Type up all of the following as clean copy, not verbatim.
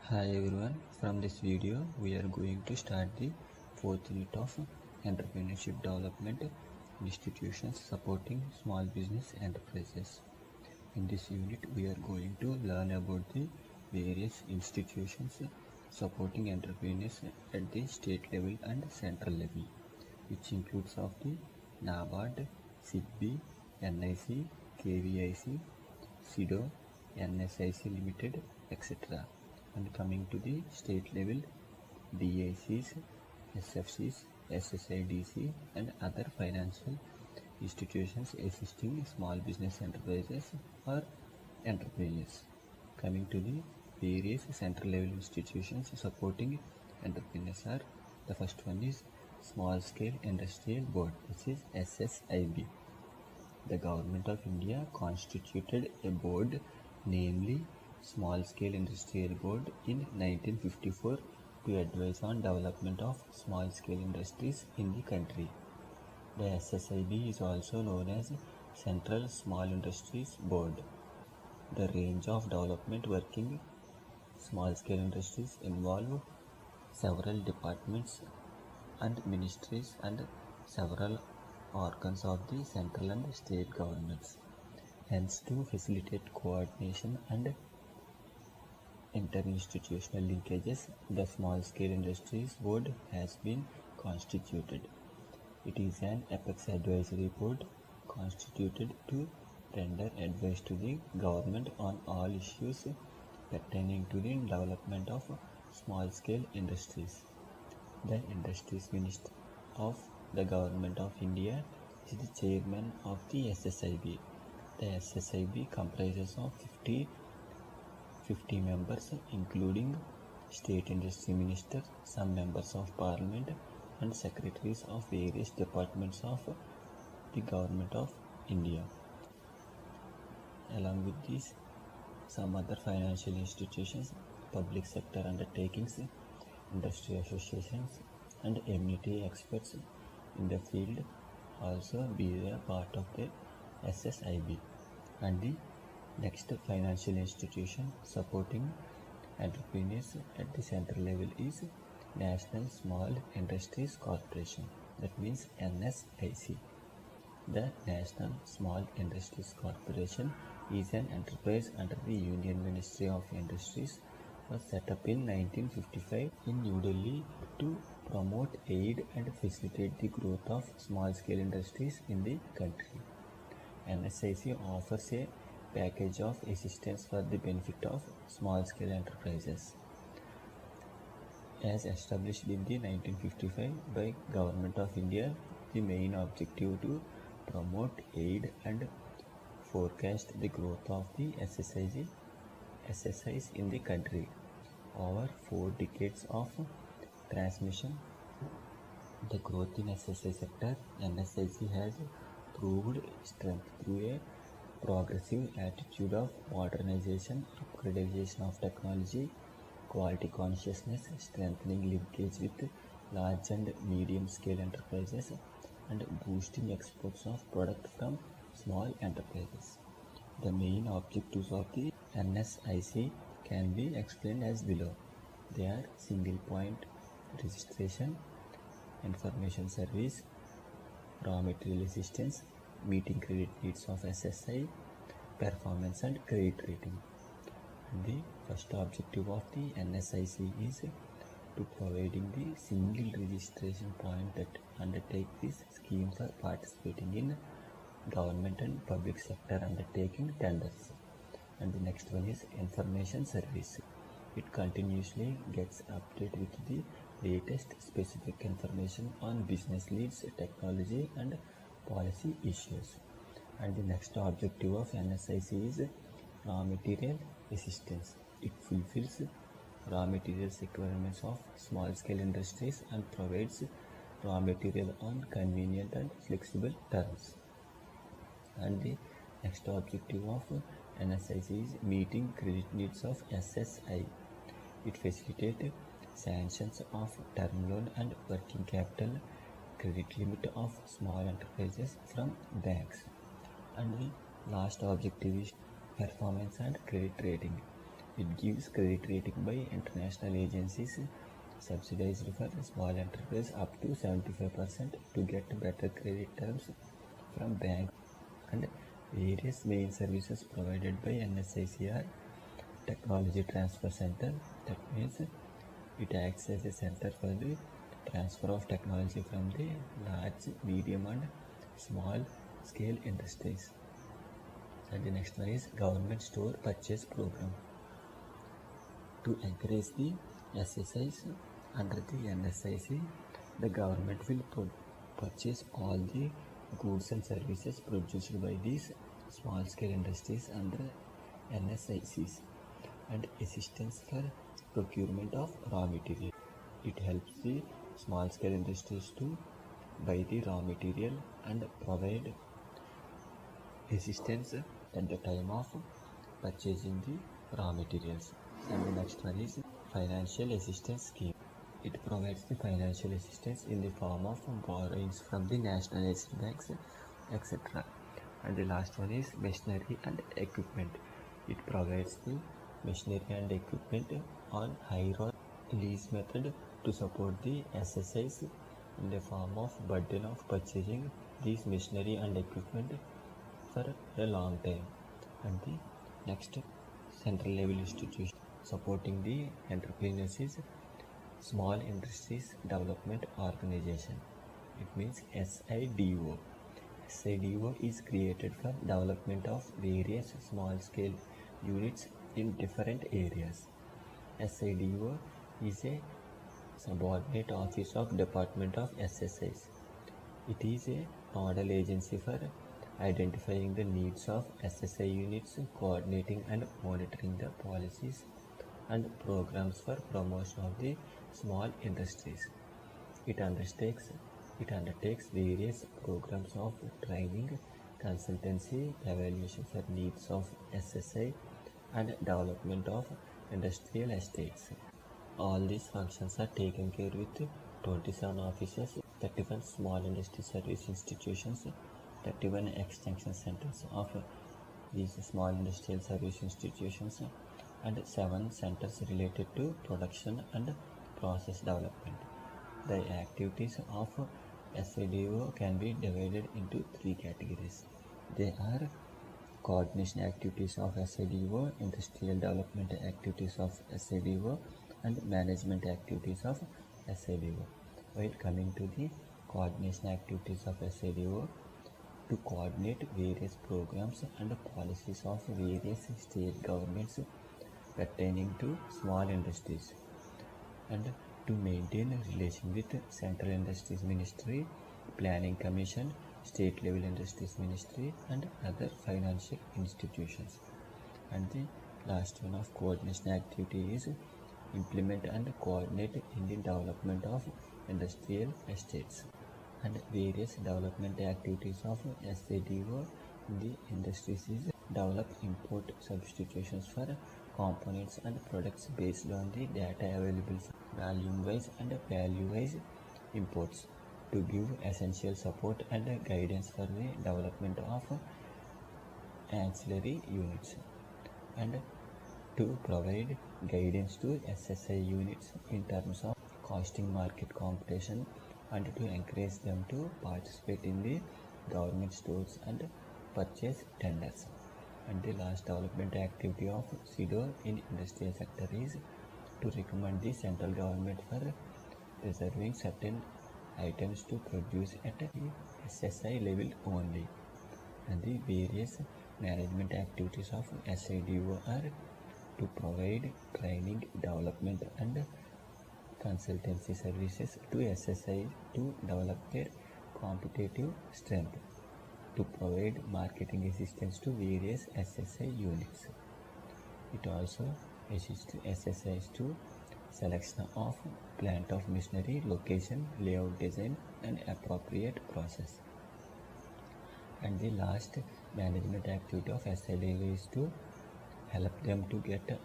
Hi everyone, from this video we are going to start the fourth unit of Entrepreneurship Development Institutions Supporting Small Business Enterprises. In this unit we are going to learn about the various institutions supporting entrepreneurs at the state level and central level, which includes of the NABARD, SIDBI, NIC, KVIC, SIDO, NSIC Limited, etc. And coming to the state level, DICs, SFCs, SSIDC and other financial institutions assisting small business enterprises or entrepreneurs. Coming to the various central level institutions supporting entrepreneurs are: the first one is Small Scale Industrial Board, which is SSIB. The Government of India constituted a board, namely Small Scale Industrial Board, in 1954 to advise on development of small scale industries in the country. The SSIB is also known as Central Small Industries Board. The range of development working small scale industries involve several departments and ministries and several organs of the central and state governments. Hence, to facilitate coordination and interinstitutional linkages, the Small Scale Industries Board has been constituted. It is an apex advisory board constituted to render advice to the government on all issues pertaining to the development of small scale industries. The Industries Minister of the Government of India is the chairman of the SSIB. The SSIB comprises of 50 members, including state industry ministers, some members of parliament, and secretaries of various departments of the Government of India. Along with these, some other financial institutions, public sector undertakings, industry associations, and eminent experts in the field also be a part of the SSIB. And the next financial institution supporting entrepreneurs at the central level is National Small Industries Corporation, that means NSIC. The National Small Industries Corporation is an enterprise under the Union Ministry of Industries, was set up in 1955 in New Delhi to promote, aid and facilitate the growth of small scale industries in the country. NSIC offers a package of assistance for the benefit of small scale enterprises. As established in the 1955 by Government of India, the main objective to promote, aid and forecast the growth of the SSIs in the country. Over 4 decades of transmission, the growth in SSI sector, NSIC has proved strength through a progressive attitude of modernization, upgradation of technology, quality consciousness, strengthening linkage with large and medium scale enterprises, and boosting exports of product from small enterprises. The main objectives of the NSIC can be explained as below. They are single point registration, information service, raw material assistance, meeting credit needs of SSI, performance and credit rating. And the first objective of the NSIC is to providing the single registration point that undertake this scheme for participating in government and public sector undertaking tenders. And the next one is information service. It continuously gets updated with the latest specific information on business needs, technology and policy issues. And the next objective of NSIC is raw material assistance. It fulfills raw materials requirements of small scale industries and provides raw material on convenient and flexible terms. And the next objective of NSIC is meeting credit needs of SSI. It facilitates sanctions of term loan and working capital credit limit of small enterprises from banks. And the last objective is performance and credit rating. It gives credit rating by international agencies, subsidized for small enterprises up to 75% to get better credit terms from banks, and various main services provided by NSICR Technology Transfer Center. That means it acts as a center for the transfer of technology from the large, medium and small scale industries. And the next one is Government Store Purchase Program. To encourage the SSIs under the NSIC, the government will purchase all the goods and services produced by these small scale industries under NSICs, and assistance for procurement of raw material. It helps the small scale industries to buy the raw material and provide assistance at the time of purchasing the raw materials. And the next one is Financial Assistance Scheme. It provides the financial assistance in the form of borrowings from the nationalized banks, etc. And the last one is Machinery and Equipment. It provides the machinery and equipment on hire or lease method to support the SSIs in the form of burden of purchasing these machinery and equipment for a long time. And the next central level institution supporting the entrepreneurs is Small Industries Development Organization. It means SIDO. SIDO is created for development of various small scale units in different areas. SIDO is a subordinate office of Department of SSIs. It is a nodal agency for identifying the needs of SSI units, coordinating and monitoring the policies and programs for promotion of the small industries. It undertakes various programs of training, consultancy, evaluation for needs of SSI, and development of industrial estates. All these functions are taken care with 27 offices, 31 small industry service institutions, 31 extension centers of these small industrial service institutions, and 7 centers related to production and process development. The activities of SIDO can be divided into 3 categories. They are coordination activities of SIDO, industrial development activities of SIDO, and management activities of SIDO. While coming to the coordination activities of SIDO, to coordinate various programs and policies of various state governments pertaining to small industries, and to maintain a relation with Central Industries Ministry, Planning Commission, State Level Industries Ministry, and other financial institutions. And the last one of coordination activity is implement and coordinate in the development of industrial estates. And various development activities of SIDO in the industries is develop import substitutions for components and products based on the data available volume wise and value wise imports, to give essential support and guidance for the development of ancillary units, and to provide guidance to SSI units in terms of costing market competition, and to encourage them to participate in the government stores and purchase tenders. And the last development activity of SIDO in industrial sector is to recommend the central government for reserving certain items to produce at the SSI level only. And the various management activities of SIDO are to provide training, development and consultancy services to SSI to develop their competitive strength, to provide marketing assistance to various SSI units. It also assists SSIs to selection of plant of machinery, location, layout design and appropriate process. And the last management activity of SIDO is to help them to get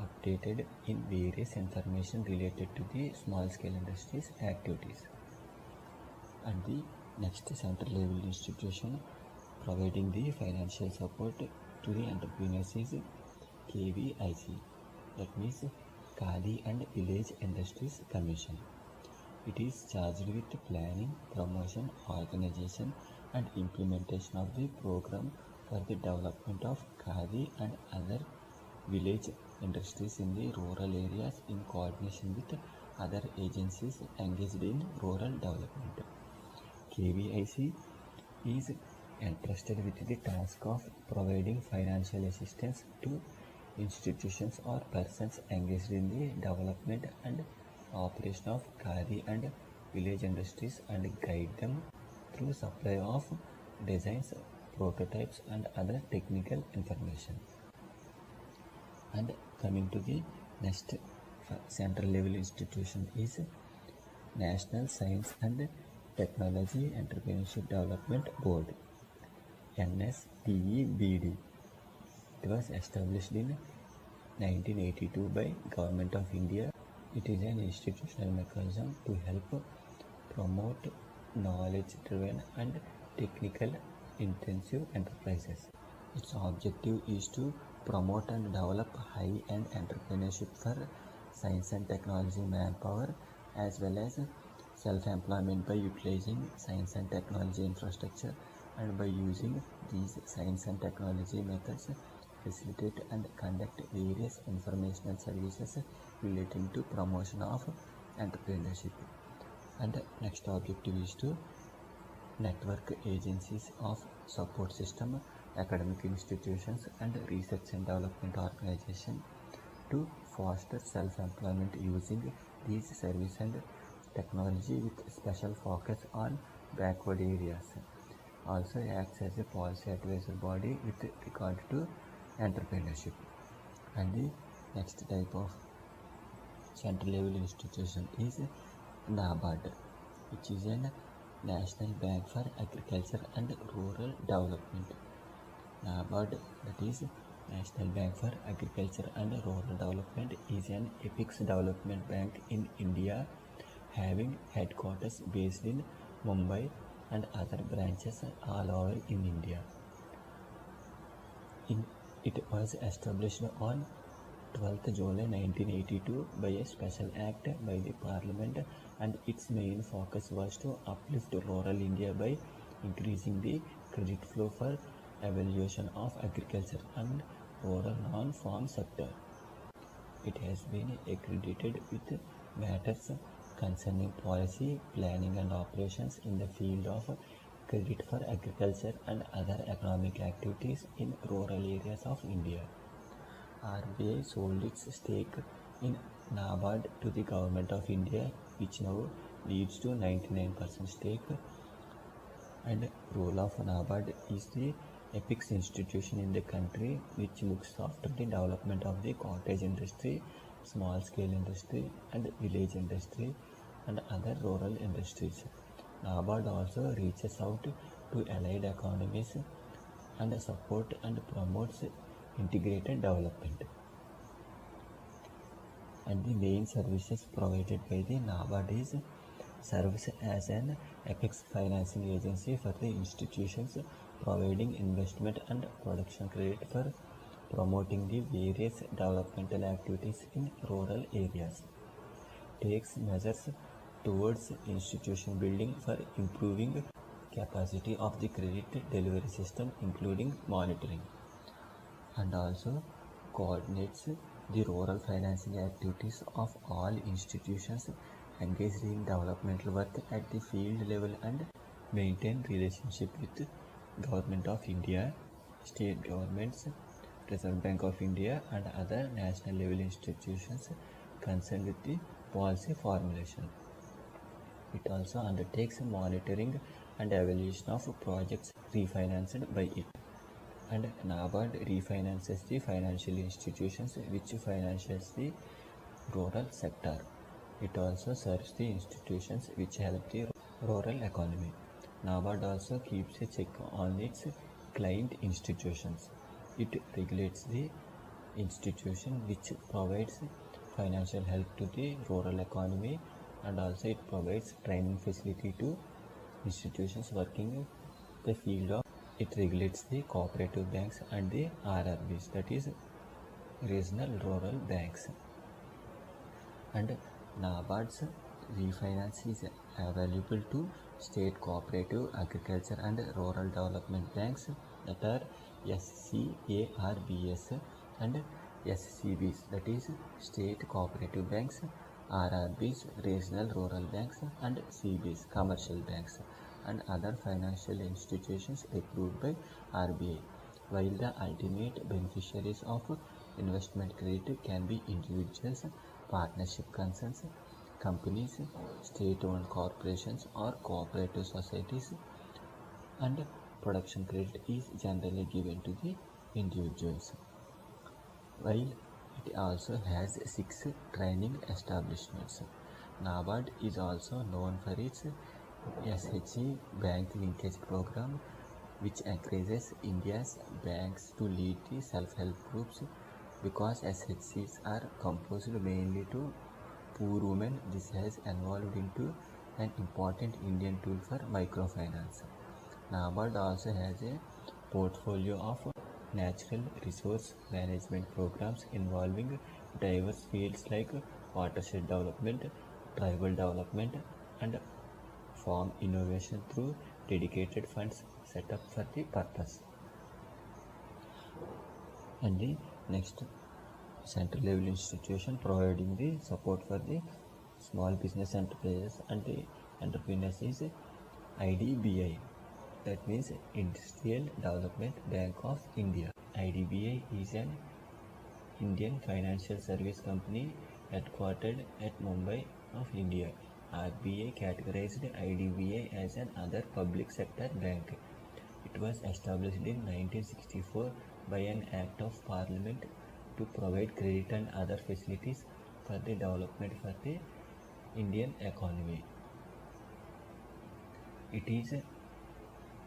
updated in various information related to the small scale industries activities. And the next central level institution providing the financial support to the entrepreneurs is KVIC, that means Kali and Village Industries Commission. It is charged with planning, promotion, organization and implementation of the program for the development of khadi and other village industries in the rural areas in coordination with other agencies engaged in rural development. KVIC is entrusted with the task of providing financial assistance to institutions or persons engaged in the development and operation of khadi and village industries and guide them through supply of designs, prototypes and other technical information. And coming to the next central level institution is National Science and Technology Entrepreneurship Development Board, NSTEBD. It was established in 1982 by Government of India. It is an institutional mechanism to help promote knowledge-driven and technical intensive enterprises. Its objective is to promote and develop high-end entrepreneurship for science and technology manpower as well as self-employment by utilizing science and technology infrastructure and by using these science and technology methods facilitate and conduct various informational services relating to promotion of entrepreneurship. And next objective is to network agencies of support system, academic institutions and research and development organization to foster self-employment using these service and technology with special focus on backward areas. Also acts as a policy advisory body with regard to entrepreneurship. And the next type of central level institution is NABARD, which is a National Bank for Agriculture and Rural Development. NABARD, that is National Bank for Agriculture and Rural Development, is an apex development bank in India having headquarters based in Mumbai and other branches all over in India. It was established on 12th July 1982 by a special act by the Parliament, and its main focus was to uplift rural India by increasing the credit flow for evaluation of agriculture and rural non-farm sector. It has been accredited with matters concerning policy, planning and operations in the field of credit for agriculture and other economic activities in rural areas of India. RBI sold its stake in NABARD to the Government of India, which now leads to 99% stake. And role of NABARD is the apex institution in the country which looks after the development of the cottage industry, small scale industry and village industry and other rural industries. NABARD also reaches out to allied economies and support and promotes integrated development. And the main services provided by the NABARD is serves as an apex financing agency for the institutions providing investment and production credit for promoting the various developmental activities in rural areas. Takes measures towards institution building for improving capacity of the credit delivery system including monitoring, and also coordinates the rural financing activities of all institutions engaged in developmental work at the field level and maintain relationship with Government of India, state governments, Reserve Bank of India and other national level institutions concerned with the policy formulation. It also undertakes monitoring and evaluation of projects refinanced by it. And NABARD refinances the financial institutions which finances the rural sector. It also serves the institutions which help the rural economy. NABARD also keeps a check on its client institutions. It regulates the institution which provides financial help to the rural economy, and also it provides training facility to institutions working the field of. It regulates the cooperative banks and the RRBs, that is regional rural banks. And NABARD's refinance is available to state cooperative, agriculture and rural development banks, that are SCARBS and SCBs, that is state cooperative banks, RRBs, regional rural banks, and CBs, commercial banks, and other financial institutions approved by RBI, while the ultimate beneficiaries of investment credit can be individuals, partnership concerns, companies, state-owned corporations or cooperative societies, and production credit is generally given to the individuals. While it also has 6 training establishments. NABARD is also known for its SHE bank linkage program, which encourages India's banks to lead the self-help groups. Because SHCs are composed mainly to poor women, this has evolved into an important Indian tool for microfinance. NABARD also has a portfolio of natural resource management programs involving diverse fields like watershed development, tribal development, and farm innovation through dedicated funds set up for the purpose. And the next central level institution providing the support for the small business enterprises and the entrepreneurs is IDBI, that means Industrial Development Bank of India. IDBI is an Indian financial service company headquartered at Mumbai of India. RBI categorized IDBI as an other public sector bank. It was established in 1964 by an Act of Parliament to provide credit and other facilities for the development for the Indian economy. It is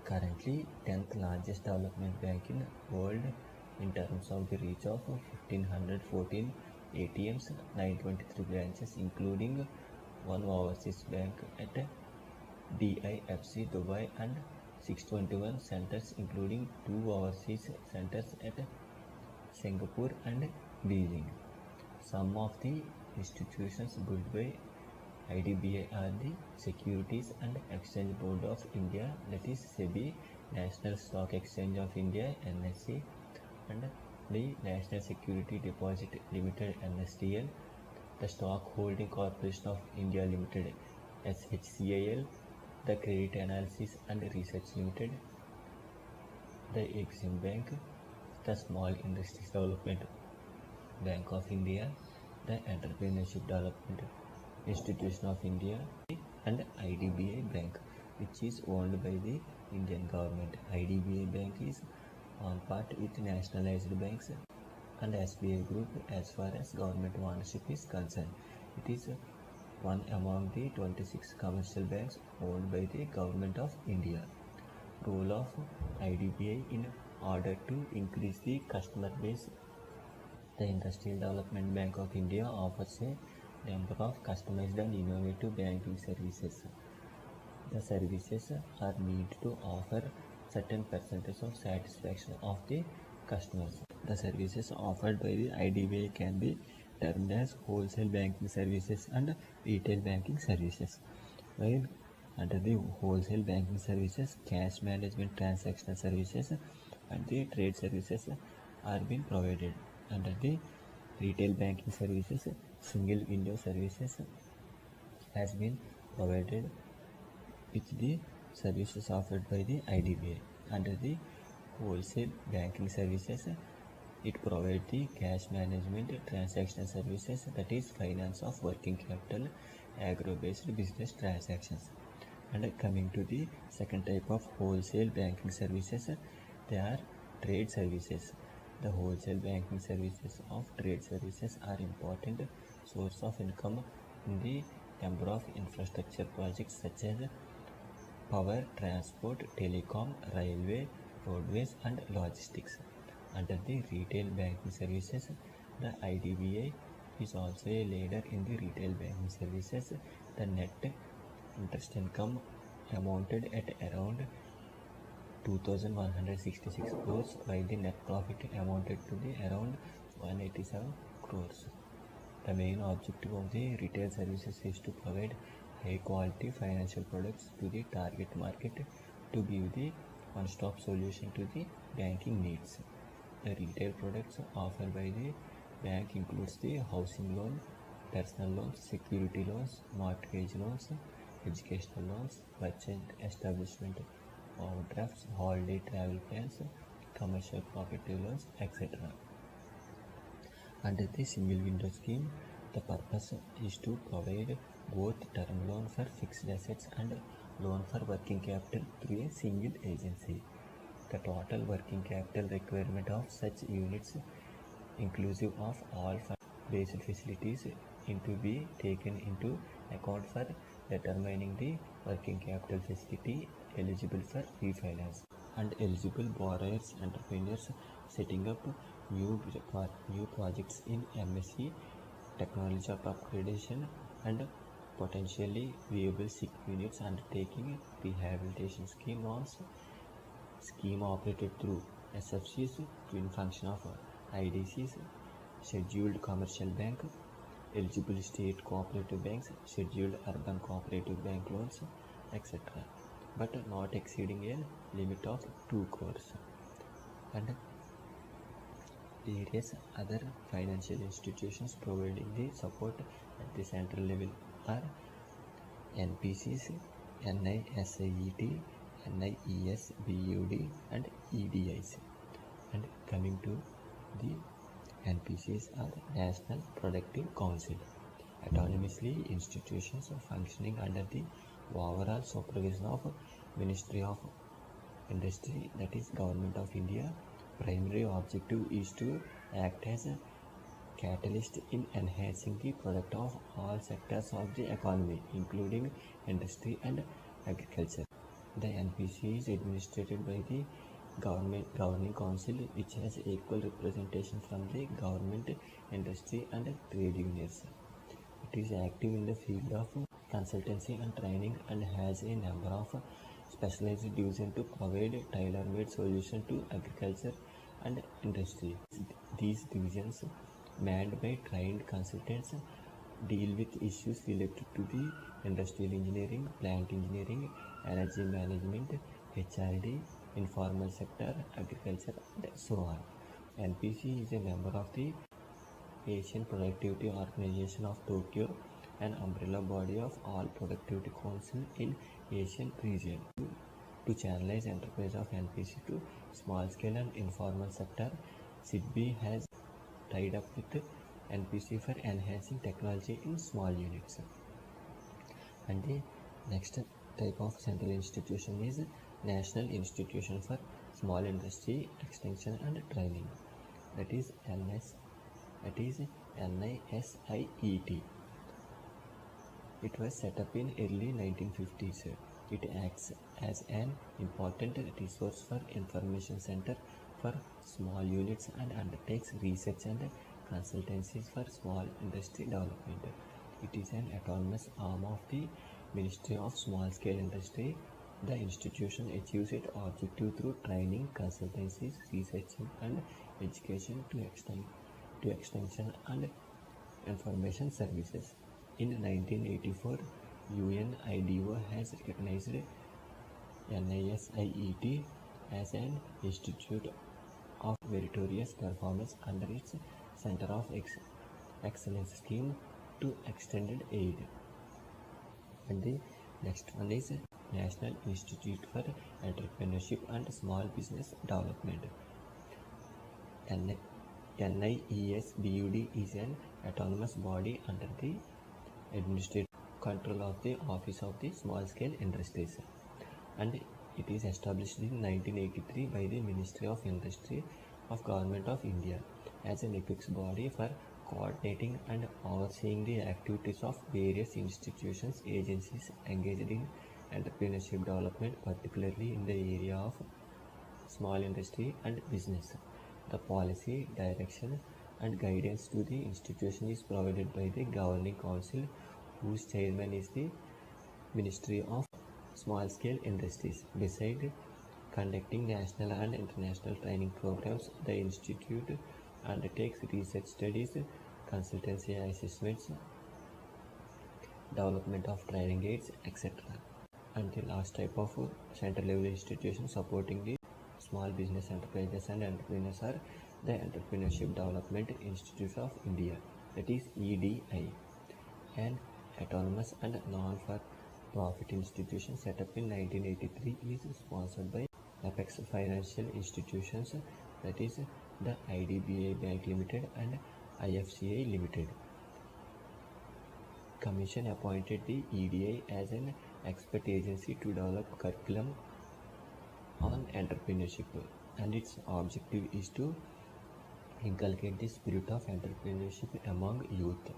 currently 10th largest development bank in the world in terms of the reach of 1514 ATMs, 923 branches, including one overseas bank at DIFC Dubai, and 621 centers, including 2 overseas centers at Singapore and Beijing. Some of the institutions built by IDBI are the Securities and Exchange Board of India, that is SEBI, National Stock Exchange of India (NSE), and the National Security Deposit Limited (NSDL), the Stock Holding Corporation of India Limited (SHCIL), the Credit Analysis and Research Limited, the Exim Bank, the Small Industries Development Bank of India, the Entrepreneurship Development Institution of India, and IDBI Bank, which is owned by the Indian government. IDBI Bank is on part with nationalized banks and SBI Group as far as government ownership is concerned. It is one among the 26 commercial banks owned by the Government of India. Role of IDBI in order to increase the customer base. The Industrial Development Bank of India offers a number of customized and innovative banking services. The services are meant to offer certain percentage of satisfaction of the customers. The services offered by the IDBI can be termed as wholesale banking services and retail banking services. While under the wholesale banking services, cash management transactional services and the trade services are being provided. Under the retail banking services, single window services has been provided with the services offered by the IDBI. Under the wholesale banking services, it provides the cash management transactional services, that is finance of working capital, agro-based business transactions. And coming to the second type of wholesale banking services, they are trade services. The wholesale banking services of trade services are important source of income in the number of infrastructure projects such as power, transport, telecom, railway, roadways and logistics. Under the retail banking services, the IDBI is also a leader in the retail banking services. The net interest income amounted at around 2,166 crores, while the net profit amounted to the around 187 crores. The main objective of the retail services is to provide high quality financial products to the target market to give the one-stop solution to the banking needs. The retail products offered by the bank includes the housing loan, personal loans, security loans, mortgage loans, educational loans, merchant establishment overdrafts, holiday travel plans, commercial property loans, etc. Under the single window scheme, the purpose is to provide both term loan for fixed assets and loan for working capital through a single agency. The total working capital requirement of such units, inclusive of all fund-based facilities, to be taken into account for determining the working capital facility eligible for refinance. And eligible borrowers, entrepreneurs setting up new projects in MSc, technology of upgradation, and potentially viable sick units undertaking rehabilitation scheme norms. Scheme operated through SFCs, twin function of IDCs, scheduled commercial bank, eligible state cooperative banks, scheduled urban cooperative bank loans, etc., but not exceeding a limit of 2 crores. And various other financial institutions providing the support at the central level are NPCs, NISIET, NIESBUD, and EDIs. And coming to the NPCs are National Productive Council, autonomously institutions functioning under the overall supervision of Ministry of Industry, that is Government of India. Primary objective is to act as a catalyst in enhancing the product of all sectors of the economy, including industry and agriculture. The NPC is administered by the Governing Council, which has equal representation from the government, industry, and trade unions. It is active in the field of consultancy and training and has a number of specialized divisions to provide tailor-made solutions to agriculture and industry. These divisions, manned by trained consultants, deal with issues related to the industrial engineering, plant engineering, energy management, HRD, informal sector, agriculture, and so on. NPC is a member of the Asian Productivity Organization of Tokyo, an umbrella body of all productivity council in Asian region. To channelize enterprise of NPC to small scale and informal sector, SIDBI has tied up with NPC for enhancing technology in small units. And the next type of central institution is National Institution for Small Industry Extension and Training, that is NISIET. It was set up in early 1950s. It acts as an important resource for information center for small units and undertakes research and consultancies for small industry development. It is an autonomous arm of the Ministry of Small Scale Industry. The institution achieves its objective through training, consultancies, research, and education to extension and information services. In 1984, UNIDO has recognized NISIET as an institute of meritorious performance under its Center of Excellence scheme to extended aid. And the next one is National Institute for Entrepreneurship and Small Business Development. NIESBUD is an autonomous body under the administrative control of the Office of the Small Scale Industries, and it is established in 1983 by the Ministry of Industry of Government of India as an apex body for coordinating and overseeing the activities of various institutions, agencies engaged in entrepreneurship development, particularly in the area of small industry and business. The policy, direction, and guidance to the institution is provided by the Governing Council, whose chairman is the Ministry of Small Scale Industries. Besides conducting national and international training programs, the institute undertakes research studies, consultancy assessments, development of training aids, etc. And the last type of center level institutions supporting the small business enterprises and entrepreneurs are the Entrepreneurship Development Institute of India, that is EDI, an autonomous and non-for-profit institution set up in 1983, is sponsored by Apex Financial Institutions, that is the IDBI Bank Limited and IFCI Limited. Commission appointed the EDI as an expert agency to develop curriculum on entrepreneurship, and its objective is to inculcate the spirit of entrepreneurship among youth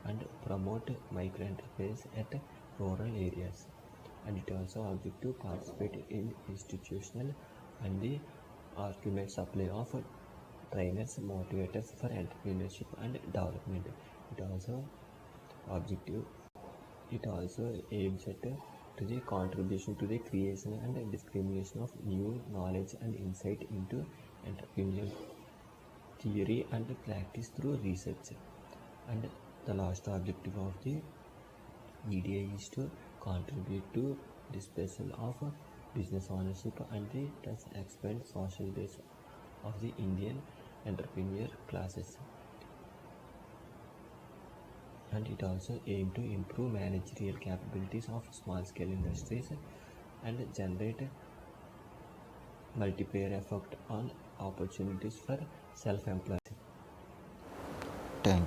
and promote microenterprise at rural areas. And it also objective to participate in institutional and the argument supply of trainers, motivators for entrepreneurship and development. It also aims at to the contribution to the creation and dissemination of new knowledge and insight into entrepreneurial theory and practice through research. And the last objective of the EDI is to contribute to dispersal of business ownership and thus expand social base of the Indian entrepreneur classes. And it also aims to improve managerial capabilities of small-scale industries and generate multiplier effect on opportunities for self-employment. Thank you.